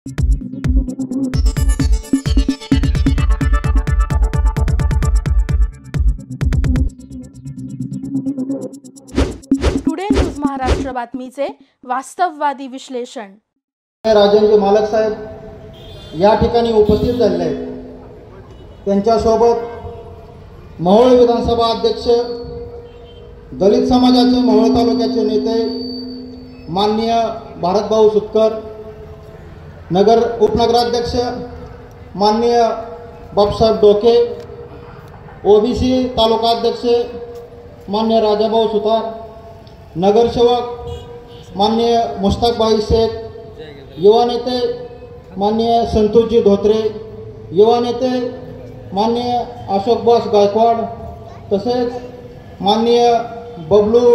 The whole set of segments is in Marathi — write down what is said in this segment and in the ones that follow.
टुडे न्यूज महाराष्ट्र बातमीचे वास्तववादी विश्लेषण। राजनजी मालक साहेब या ठिकाणी उपस्थित झाले आहेत। त्यांच्यासोबत मोहोळ विधानसभा अध्यक्ष, दलित समाजाचे मोहोळ तालुक्याचे नेते माननीय भारतभाऊ सुतकर, नगर उपनगराध्यक्ष माननीय बापसाहेब डोके, ओबीसी तालुका अध्यक्ष माननीय राजाभाऊ सुतार, नगरसेवक माननीय मुश्ताकभाई शेख, युवा नेते माननीय संतोषजी धोत्रे, युवा नेते माननीय अशोक बॉस गायकवाड, तसेच माननीय बबलू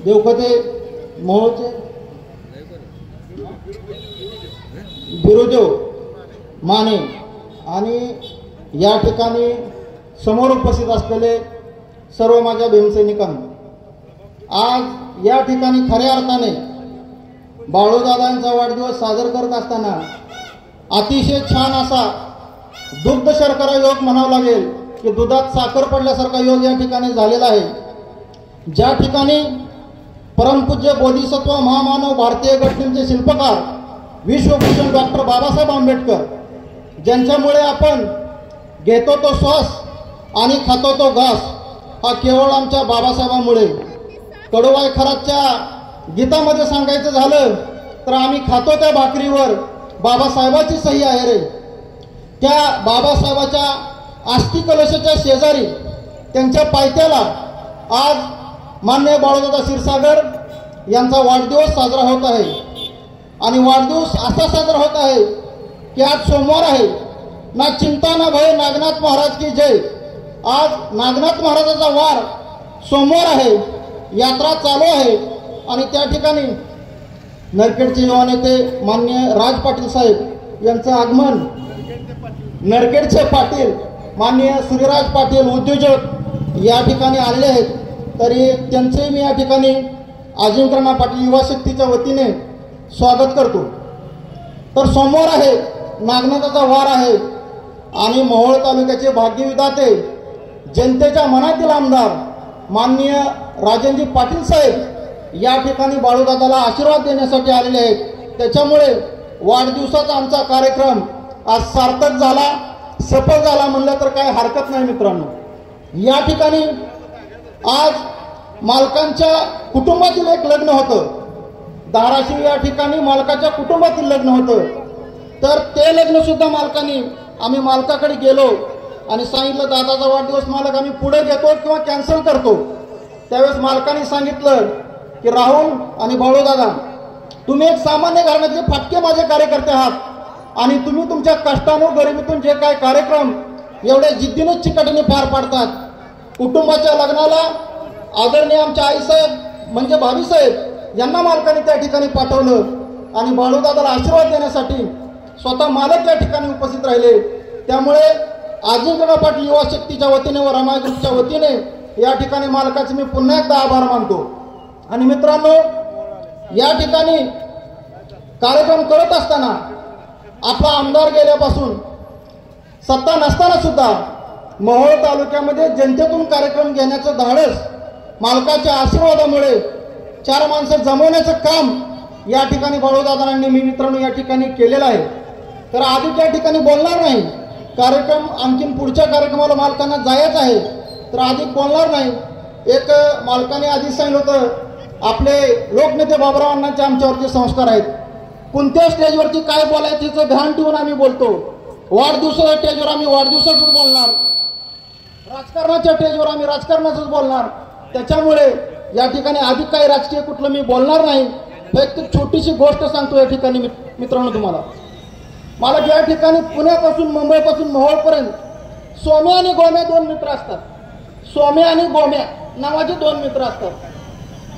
देवखते मोहोळचे, बिरुदेव माने आणि या ठिकाणी समोर उपस्थित असलेले सर्व माझ्या भीमसैनिकांना, आज या ठिकाणी खऱ्या अर्थाने बाळूदादांचा वाढदिवस साजरा करत असताना अतिशय छान असा दुग्ध शर्करा योग म्हणावा लागेल की दुधात साखर पडल्यासारखा योग या ठिकाणी झालेला आहे। ज्या ठिकाणी परमपूज्य बोधिसत्व महामानव भारतीय घटनेचे शिल्पकार विश्वभूषण डॉक्टर बाबासाहेब आंबेडकर, ज्यांच्यामुळे आपण घेतो तो श्वास आणि खातो तो घास, हा केवळ आमच्या बाबासाहेबांमुळे। कडवाई खरातच्या गीतामध्ये सांगायचं झालं तर आम्ही खातो त्या भाकरीवर बाबासाहेबाची सही आहे रे। त्या बाबासाहेबाच्या आस्ती कलशाच्या शेजारी त्यांच्या पायथ्याला आज माननीय बाळूदादा क्षीरसागर यांचा वाढदिवस साजरा होत आहे। आणि वाढदिवस असा साजरा होत आहे की आज सोमवार आहे, ना चिंता ना भय नागनाथ महाराज की जय। आज नागनाथ महाराजाचा वार सोमवार आहे, यात्रा चालू आहे आणि त्या ठिकाणी नरखेडचे युवा नेते माननीय राज पाटील साहेब यांचं आगमन, नरखेडचे पाटील माननीय सूर्यराज पाटील उद्योजक या ठिकाणी आलेले आहेत, तरी त्यांचे मी या ठिकाणी अजिंक्यराणा पाटील युवा शक्तीच्या वतीने स्वागत करतो। तर सोमवार आहे, नागनाथाचा वार आहे आणि मोहोळ तालुक्याचे भाग्यविधाते, जनतेच्या मनातील आमदार माननीय राजनजी पाटील साहेब या ठिकाणी बाळूदादाला आशीर्वाद देण्यासाठी आलेले आहेत। त्याच्यामुळे वाढदिवसाचा आमचा कार्यक्रम आज सार्थक झाला, सफल झाला म्हणलं तर काही हरकत नाही मित्रांनो। या ठिकाणी आज मालकांच्या कुटुंबातील एक लग्न होतं, धाराशिव या ठिकाणी मालकाच्या कुटुंबातील लग्न होतं। तर ते लग्न सुद्धा मालकांनी, आम्ही मालकाकडे गेलो आणि सांगितलं दादाचा वाढदिवस मालक आम्ही पुढे घेतो किंवा कॅन्सल करतो। त्यावेळेस मालकांनी सांगितलं की राहुल आणि बाळूदादा, तुम्ही एक सामान्य घराण्यातले फाटके माझे कार्यकर्ते आहात आणि तुम्ही तुमच्या कष्टानं गरिबीतून जे काय कार्यक्रम एवढ्या जिद्दीने चिकाटीने पार पाडतात, कुटुंबाच्या लग्नाला आदरणीय आमच्या आईसाहेब म्हणजे भाभीसाहेब यांना मालकाने त्या ठिकाणी पाठवलं आणि बाळूदादाला आशीर्वाद देण्यासाठी स्वतः मालक या ठिकाणी उपस्थित राहिले। त्यामुळे अजिंक्यराणा पाटील युवा शक्तीच्या वतीने व रमाई ग्रुपच्या वतीने या ठिकाणी मालकाचे मी पुन्हा एकदा आभार मानतो। आणि मित्रांनो, या ठिकाणी कार्यक्रम करत असताना आपला आमदार गेल्यापासून सत्ता नसताना सुद्धा मोहोळ तालुक्यामध्ये जनतेतून कार्यक्रम घेण्याचं धाडस मालकाच्या आशीर्वादामुळे 4 माणसं जमवण्याचं काम या ठिकाणी बाळूदादांनी मी मित्रांनो या ठिकाणी केलेलं आहे। तर आधी त्या ठिकाणी बोलणार नाही, कार्यक्रम आणखीन पुढच्या कार्यक्रमाला मालकांना जायचं आहे तर आधी बोलणार नाही। एक मालकाने आधी सांगितलं होतं, आपले लोकनेते बाबरावांचे आमच्यावरती संस्कार आहेत, कोणत्या स्टेजवरती काय बोलायचं याचं ध्यान ठेवून आम्ही बोलतो। वाढदिवसाच्या स्टेजवर आम्ही वाढदिवसाचंच बोलणार, राजकारणाच्या स्टेजवर आम्ही राजकारणाचंच बोलणार। त्याच्यामुळे या ठिकाणी अधिक काही राजकीय कुठलं मी बोलणार नाही। फक्त छोटीशी गोष्ट सांगतो या ठिकाणी मित्रांनो तुम्हाला, मला या ठिकाणी पुण्यापासून मुंबईपासून मोहोळपर्यंत सोम्या आणि गोम्या 2 मित्र असतात। सोम्या आणि गोम्या नावाचे 2 मित्र असतात।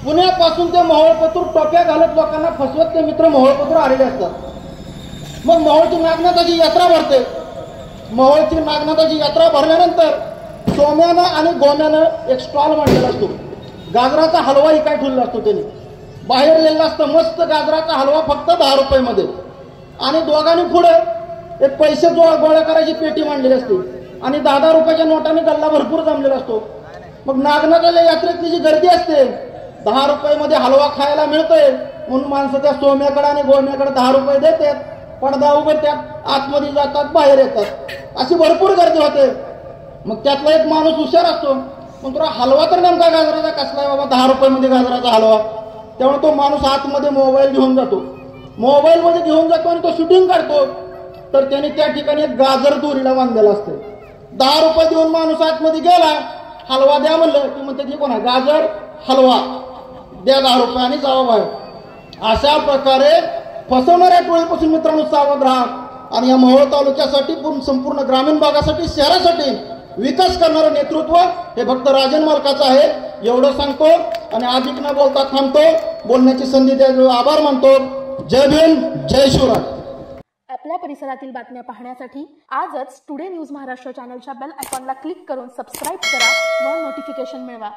पुण्यापासून ते मोहोळपतूर टोप्या घालत लोकांना फसवत ते मित्र मोहोळपतूर आलेले असतात। मग मोहोळची नागनाथाची यात्रा भरते, मोहोळची नागनाथाची यात्रा भरल्यानंतर सोम्यानं आणि गोम्यानं एक स्टॉल मांडलेला असतो, गाजराचा हलवा इकाय ठेवलेला असतो। त्यांनी बाहेर लिहिलेला असतं मस्त गाजराचा हलवा फक्त 10 रुपये मध्ये। आणि दोघांनी पुढे एक पैसे गोळा करायची पेटी मांडलेली असते आणि 10 रुपयाच्या नोटाने गल्ला भरपूर जमलेला असतो. मग नागनाथाच्या यात्रेतली जी गर्दी असते, 10 रुपयामध्ये हलवा खायला मिळतोय म्हणून माणसं त्या सोम्याकडे आणि गोम्याकडे 10 रुपये देतात, पडदा उघडतात, आतमध्ये जातात, बाहेर येतात, अशी भरपूर गर्दी होते. मग त्यातला एक माणूस हुशार असतो, मग तुला हलवा तर नेमका गाजराचा कसला आहे बाबा, 10 रुपयामध्ये गाजराचा हलवा. त्यामुळे तो माणूस आतमध्ये मोबाईल घेऊन जातो, मोबाईलमध्ये घेऊन जातो आणि तो शूटिंग काढतो. तर त्याने त्या ठिकाणी एक गाजर दोरीला बांधलेला असते. 10 रुपये देऊन माणूस आतमध्ये गेला, हलवा द्या म्हणलं की म्हणते ती कोणा गाजर हलवा द्या 10 रुपये आणि जावा बाहेर. अशा प्रकारे फसवणाऱ्या टोळीपासून मित्रांनो सावध राहा आणि या मोहोळ तालुक्यासाठी संपूर्ण ग्रामीण भागासाठी शहरासाठी विकास करणारं नेतृत्व हे फक्त राजन मालकाचं आहे, एवढं सांगतो आणि अधिक न बोलता थांबतो. बोलण्याची संधी द्यायला आभार मानतो. जय भीम, जय शिवराय. आपल्या परिसरातील बातम्या पाहण्यासाठी आजच टुडे न्यूज महाराष्ट्र चॅनलच्या बेल आयकॉनला क्लिक करून सबस्क्राईब करा व नोटिफिकेशन मिळवा.